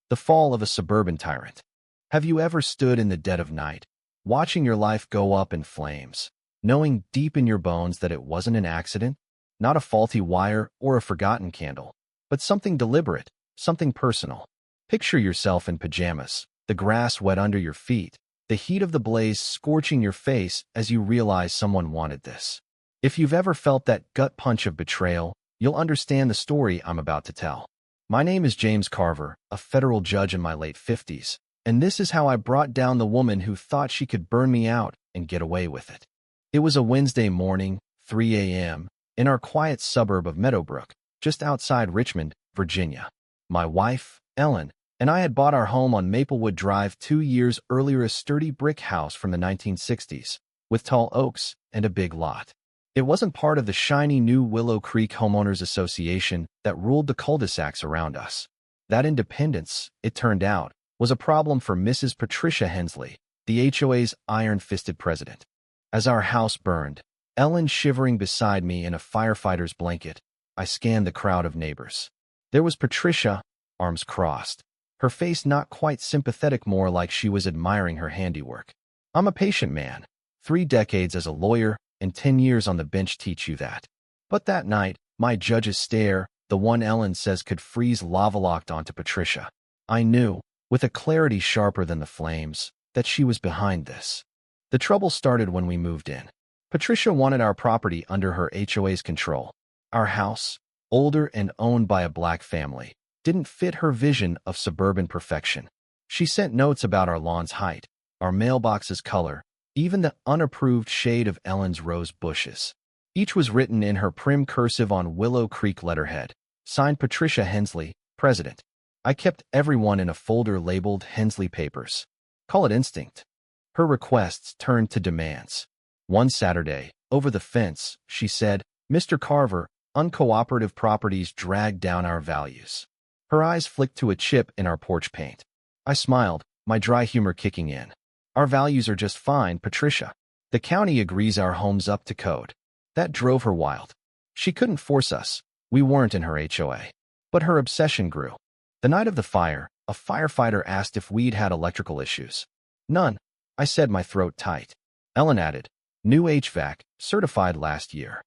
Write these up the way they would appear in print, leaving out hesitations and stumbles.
The fall of a suburban tyrant. Have you ever stood in the dead of night, watching your life go up in flames, knowing deep in your bones that it wasn't an accident, not a faulty wire or a forgotten candle, but something deliberate, something personal? Picture yourself in pajamas, the grass wet under your feet, the heat of the blaze scorching your face as you realize someone wanted this. If you've ever felt that gut punch of betrayal, you'll understand the story I'm about to tell. My name is James Carver, a federal judge in my late 50s, and this is how I brought down the woman who thought she could burn me out and get away with it. It was a Wednesday morning, 3 a.m., in our quiet suburb of Meadowbrook, just outside Richmond, Virginia. My wife, Ellen, and I had bought our home on Maplewood Drive 2 years earlier, a sturdy brick house from the 1960s, with tall oaks and a big lot. It wasn't part of the shiny new Willow Creek Homeowners Association that ruled the cul-de-sacs around us. That independence, it turned out, was a problem for Mrs. Patricia Hensley, the HOA's iron-fisted president. As our house burned, Ellen shivering beside me in a firefighter's blanket, I scanned the crowd of neighbors. There was Patricia, arms crossed, her face not quite sympathetic, more like she was admiring her handiwork. I'm a patient man. 3 decades as a lawyer and 10 years on the bench teach you that. But that night, my judge's stare, the one Ellen says could freeze lava, locked onto Patricia. I knew, with a clarity sharper than the flames, that she was behind this. The trouble started when we moved in. Patricia wanted our property under her HOA's control. Our house, older and owned by a black family, didn't fit her vision of suburban perfection. She sent notes about our lawn's height, our mailbox's color, even the unapproved shade of Ellen's rose bushes. Each was written in her prim cursive on Willow Creek letterhead, signed Patricia Hensley, President. I kept everyone in a folder labeled Hensley Papers. Call it instinct. Her requests turned to demands. One Saturday, over the fence, she said, "Mr. Carver, uncooperative properties drag down our values." Her eyes flicked to a chip in our porch paint. I smiled, my dry humor kicking in. "Our values are just fine, Patricia. The county agrees our home's up to code." That drove her wild. She couldn't force us. We weren't in her HOA. But her obsession grew. The night of the fire, a firefighter asked if we'd had electrical issues. "None," I said, my throat tight. Ellen added, "New HVAC, certified last year."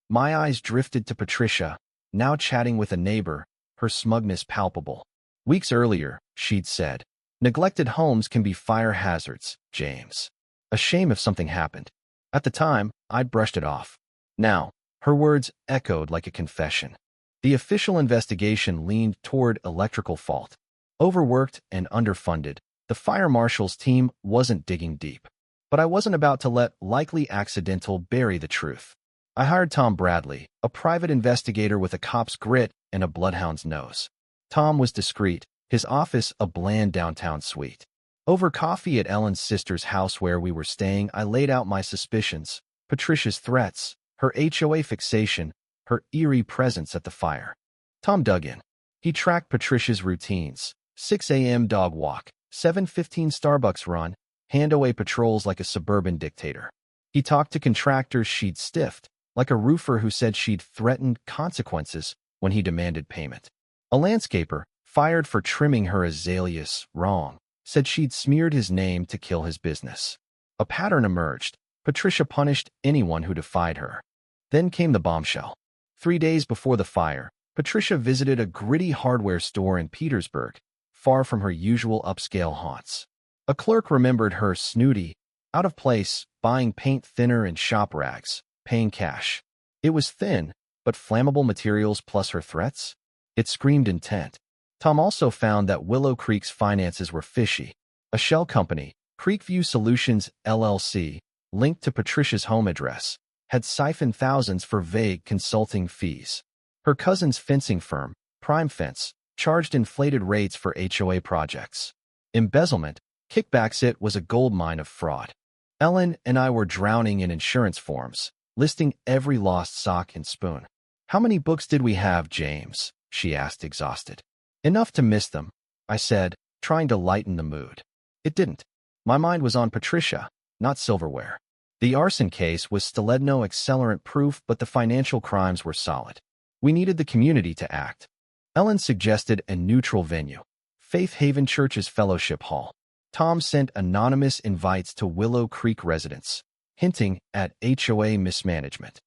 My eyes drifted to Patricia, now chatting with a neighbor, her smugness palpable. "Weeks earlier," she'd said, "neglected homes can be fire hazards, James. A shame if something happened." At the time, I'd brushed it off. Now, her words echoed like a confession. The official investigation leaned toward electrical fault. Overworked and underfunded, the fire marshal's team wasn't digging deep. But I wasn't about to let likely accidental bury the truth. I hired Tom Bradley, a private investigator with a cop's grit and a bloodhound's nose. Tom was discreet, his office a bland downtown suite. Over coffee at Ellen's sister's house where we were staying, I laid out my suspicions, Patricia's threats, her HOA fixation, her eerie presence at the fire. Tom dug in. He tracked Patricia's routines: 6 a.m. dog walk, 7:15 Starbucks run, hand-away patrols like a suburban dictator. He talked to contractors she'd stiffed, like a roofer who said she'd threatened consequences when he demanded payment. A landscaper, fired for trimming her azaleas wrong, said she'd smeared his name to kill his business. A pattern emerged. Patricia punished anyone who defied her. Then came the bombshell. 3 days before the fire, Patricia visited a gritty hardware store in Petersburg, far from her usual upscale haunts. A clerk remembered her snooty, out of place, buying paint thinner and shop rags, paying cash. It was thin, but flammable materials plus her threats? It screamed intent. Tom also found that Willow Creek's finances were fishy. A shell company, Creekview Solutions LLC, linked to Patricia's home address, had siphoned thousands for vague consulting fees. Her cousin's fencing firm, Prime Fence, charged inflated rates for HOA projects. Embezzlement, kickbacks, it was a goldmine of fraud. Ellen and I were drowning in insurance forms, listing every lost sock and spoon. "How many books did we have, James?" she asked, exhausted. "Enough to miss them," I said, trying to lighten the mood. It didn't. My mind was on Patricia, not silverware. The arson case was stiletto accelerant proof, but the financial crimes were solid. We needed the community to act. Ellen suggested a neutral venue. Faith Haven Church's Fellowship Hall. Tom sent anonymous invites to Willow Creek residents, hinting at HOA mismanagement.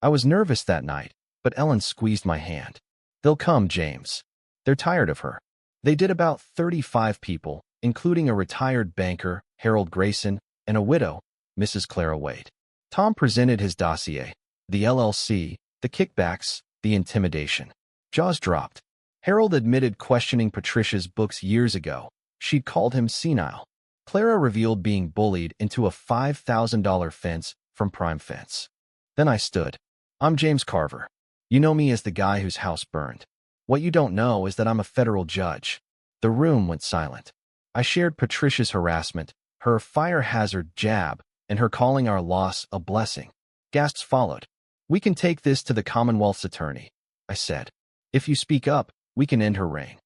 I was nervous that night, but Ellen squeezed my hand. They'll come, James. They're tired of her. They did about 35 people, including a retired banker, Harold Grayson, and a widow, Mrs. Clara Wade. Tom presented his dossier, the LLC, the kickbacks, the intimidation. Jaws dropped. Harold admitted questioning Patricia's books years ago. She'd called him senile. Clara revealed being bullied into a $5,000 fence from Prime Fence. Then I stood. I'm James Carver. You know me as the guy whose house burned. What you don't know is that I'm a federal judge. The room went silent. I shared Patricia's harassment, her fire hazard jab, and her calling our loss a blessing. Gasps followed. We can take this to the Commonwealth's attorney, I said. If you speak up, we can end her reign.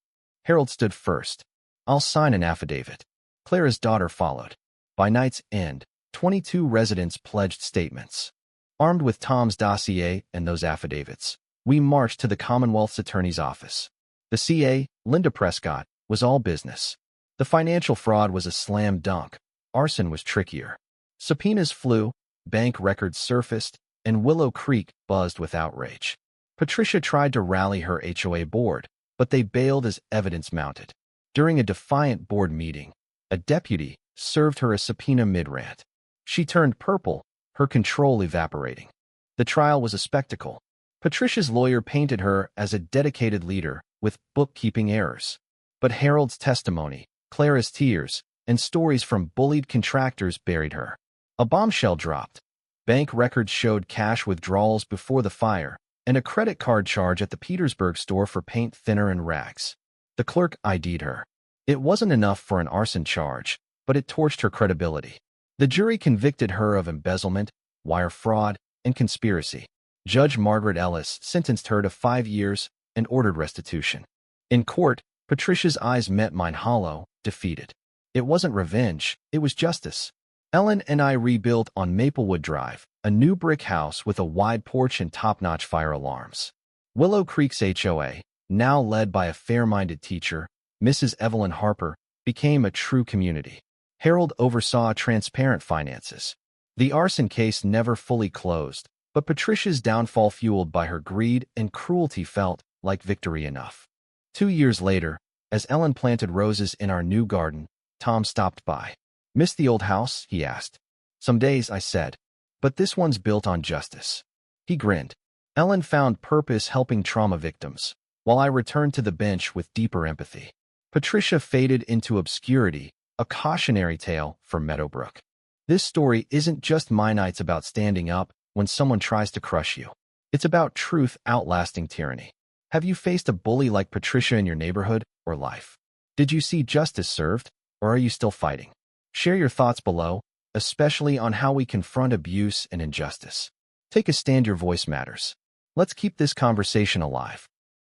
Harold stood first. I'll sign an affidavit. Clara's daughter followed. By night's end, 22 residents pledged statements. Armed with Tom's dossier and those affidavits, we marched to the Commonwealth's attorney's office. The CA, Linda Prescott, was all business. The financial fraud was a slam dunk. Arson was trickier. Subpoenas flew, bank records surfaced, and Willow Creek buzzed with outrage. Patricia tried to rally her HOA board, but they bailed as evidence mounted. During a defiant board meeting, a deputy served her a subpoena mid-rant. She turned purple, her control evaporating. The trial was a spectacle. Patricia's lawyer painted her as a dedicated leader with bookkeeping errors. But Harold's testimony, Clara's tears, and stories from bullied contractors buried her. A bombshell dropped. Bank records showed cash withdrawals before the fire, and a credit card charge at the Petersburg store for paint thinner and rags. The clerk ID'd her. It wasn't enough for an arson charge, but it torched her credibility. The jury convicted her of embezzlement, wire fraud, and conspiracy. Judge Margaret Ellis sentenced her to 5 years and ordered restitution. In court, Patricia's eyes met mine hollow, defeated. It wasn't revenge, it was justice. Ellen and I rebuilt on Maplewood Drive, a new brick house with a wide porch and top-notch fire alarms. Willow Creek's HOA, now led by a fair-minded teacher, Mrs. Evelyn Harper, became a true community. Harold oversaw transparent finances. The arson case never fully closed, but Patricia's downfall, fueled by her greed and cruelty, felt like victory enough. 2 years later, as Ellen planted roses in our new garden, Tom stopped by. "Miss the old house?" he asked. "Some days," I said, "but this one's built on justice." He grinned. Ellen found purpose helping trauma victims, while I returned to the bench with deeper empathy. Patricia faded into obscurity, a cautionary tale for Meadowbrook. This story isn't just my nights about standing up when someone tries to crush you. It's about truth outlasting tyranny. Have you faced a bully like Patricia in your neighborhood or life? Did you see justice served, or are you still fighting? Share your thoughts below, especially on how we confront abuse and injustice. Take a stand, your voice matters. Let's keep this conversation alive.